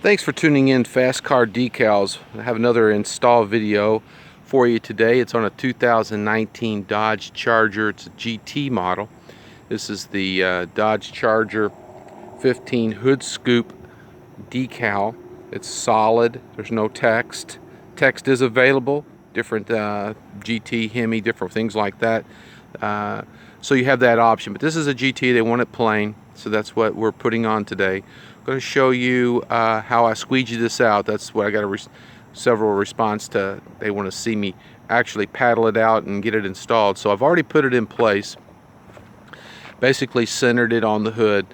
Thanks for tuning in, Fast Car Decals. I have another install video for you today. It's on a 2019 Dodge Charger. It's a GT model. This is the Dodge Charger 15 hood scoop decal. It's solid. There's no text. Text is available. Different GT, Hemi, different things like that. So you have that option. But this is a GT. They want it plain. So that's what we're putting on today. I'm going to show you how I squeegee this out. That's what I got several response to. They want to see me actually paddle it out and get it installed. So I've already put it in place. Basically centered it on the hood,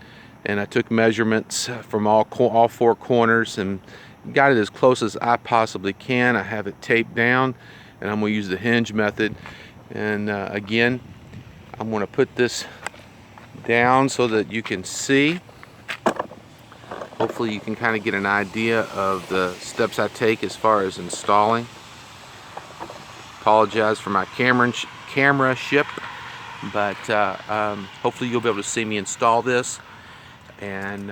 and I took measurements from all four corners and got it as close as I possibly can. I have it taped down, and I'm going to use the hinge method. And again, I'm going to put this down so that you can see. Hopefully you can kind of get an idea of the steps I take as far as installing. Apologize for my camera ship, but hopefully you'll be able to see me install this, and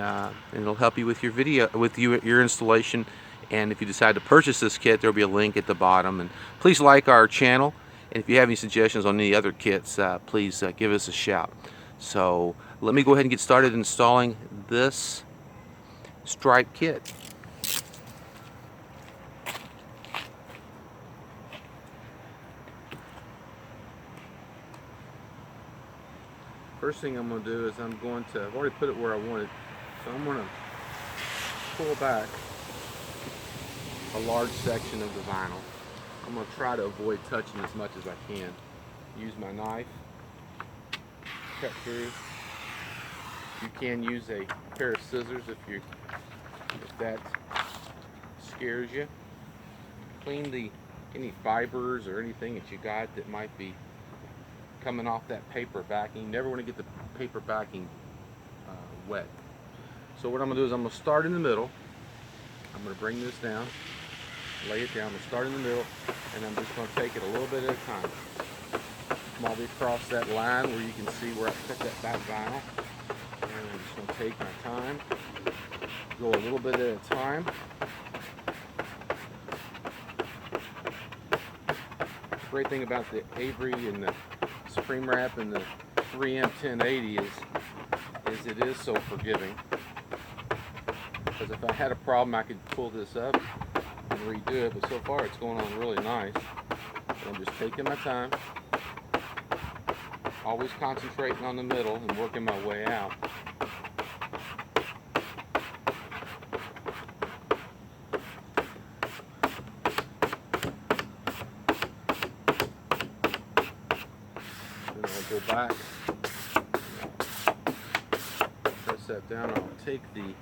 it'll help you with your your installation. And if you decide to purchase this kit, there'll be a link at the bottom. And please like our channel, and if you have any suggestions on any other kits, please give us a shout. So let me go ahead and get started installing this stripe kit. First thing I'm going to do is I've already put it where I want it, so I'm going to pull back a large section of the vinyl. I'm going to try to avoid touching as much as I can. Use my knife, cut through. You can use a pair of scissors if that scares you. Clean any fibers or anything that you got that might be coming off that paper backing. You never want to get the paper backing wet. So what I'm going to do is I'm going to start in the middle. I'm going to bring this down, lay it down. I'm going to start in the middle, and I'm just going to take it a little bit at a time. I'm already across that line where you can see where I cut that back vinyl. And I'm just going to take my time, go a little bit at a time. The great thing about the Avery and the Supreme Wrap and the 3M 1080 is it is so forgiving. Because if I had a problem, I could pull this up and redo it, but so far it's going on really nice. So I'm just taking my time, always concentrating on the middle and working my way out. Then I'll go back, press that down. I'll take the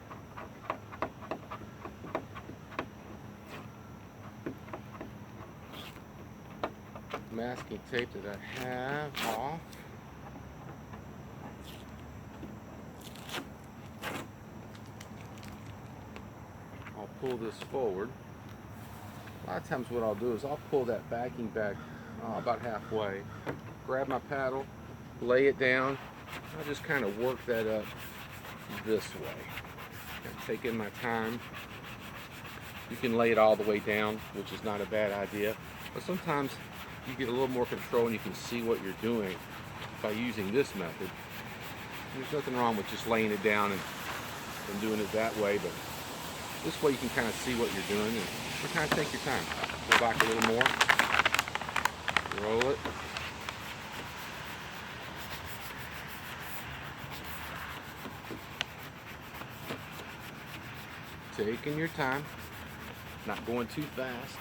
masking tape that I have off. I'll pull this forward. A lot of times what I'll do is I'll pull that backing back about halfway, grab my paddle, lay it down. I'll just kind of work that up this way. I'm taking my time. You can lay it all the way down, which is not a bad idea, but sometimes you get a little more control and you can see what you're doing by using this method. There's nothing wrong with just laying it down and doing it that way, but this way you can kind of see what you're doing and just kind of take your time. Go back a little more, roll it. Taking your time, not going too fast.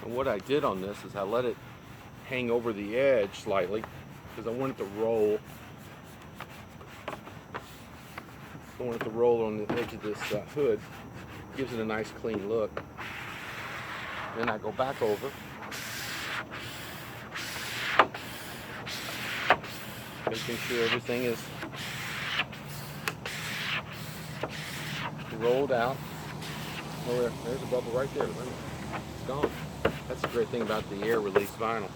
And what I did on this is I let it hang over the edge slightly because I want it to roll. I want it to roll on the edge of this hood. Gives it a nice clean look. Then I go back over making sure everything is rolled out. Oh, there's a bubble right there. It's gone. That's the great thing about the air release vinyl.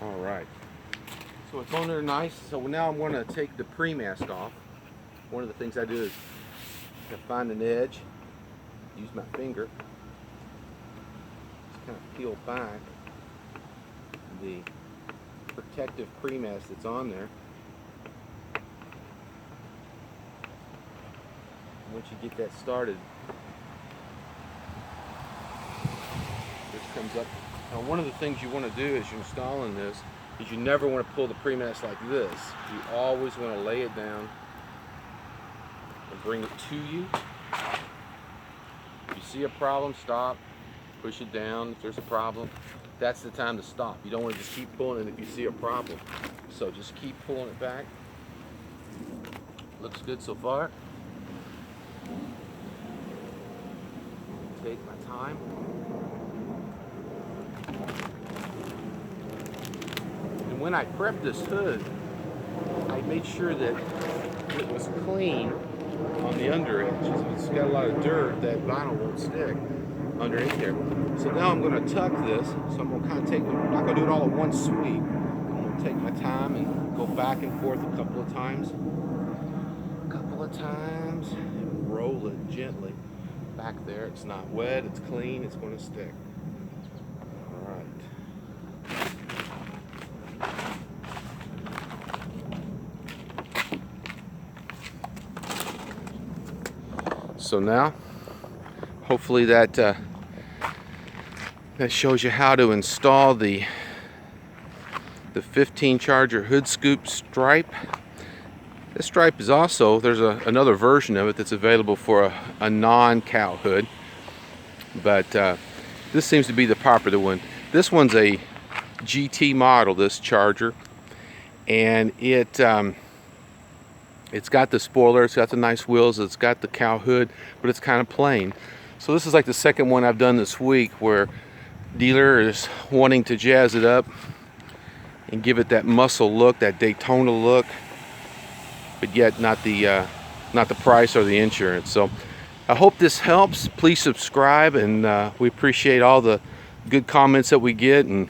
All right. So it's on there nice. So now I'm going to take the pre-mask off. One of the things I do is to find an edge, use my finger, just kind of peel back the protective pre-mask that's on there. Once you get that started, this comes up. Now, one of the things you want to do as you're installing this is you never want to pull the pre-mask like this. You always want to lay it down and bring it to you. If you see a problem, stop, push it down. If there's a problem, that's the time to stop. You don't want to just keep pulling it if you see a problem. So just keep pulling it back. Looks good so far. Take my time. And when I prepped this hood, I made sure that it was clean on the under edge. If it's got a lot of dirt, that vinyl won't stick underneath there. So now I'm going to tuck this. So I'm going to kind of take, I'm not going to do it all at one sweep. I'm going to take my time and go back and forth a couple of times. And roll it gently back there. It's not wet, it's clean, it's going to stick. All right. So now, hopefully that shows you how to install the 15 Charger hood scoop stripe. This stripe is also, there's another version of it that's available for a non-cow hood, but this seems to be the popular one. This one's a GT model, this Charger, and it's got the spoiler, it's got the nice wheels, it's got the cow hood, but it's kind of plain. So this is like the second one I've done this week where dealer is wanting to jazz it up and give it that muscle look, that Daytona look, but yet not the price or the insurance. So I hope this helps. Please subscribe, and we appreciate all the good comments that we get, and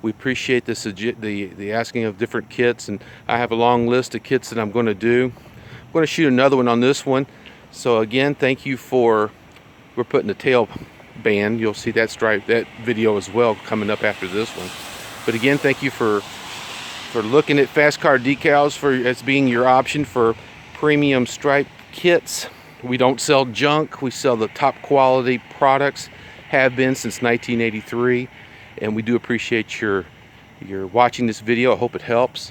we appreciate the asking of different kits. And I have a long list of kits that I'm going to do. I'm going to shoot another one on this one. So again, thank you we're putting the tail band. You'll see that video as well coming up after this one. But again, thank you for looking at Fast Car Decals as being your option for premium stripe kits. We don't sell junk. We sell the top quality products, have been since 1983, and we do appreciate your watching this video. I hope it helps,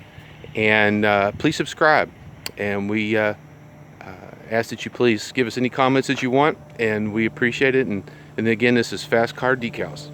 and please subscribe, and we ask that you please give us any comments that you want, and we appreciate it. And again, this is Fast Car Decals.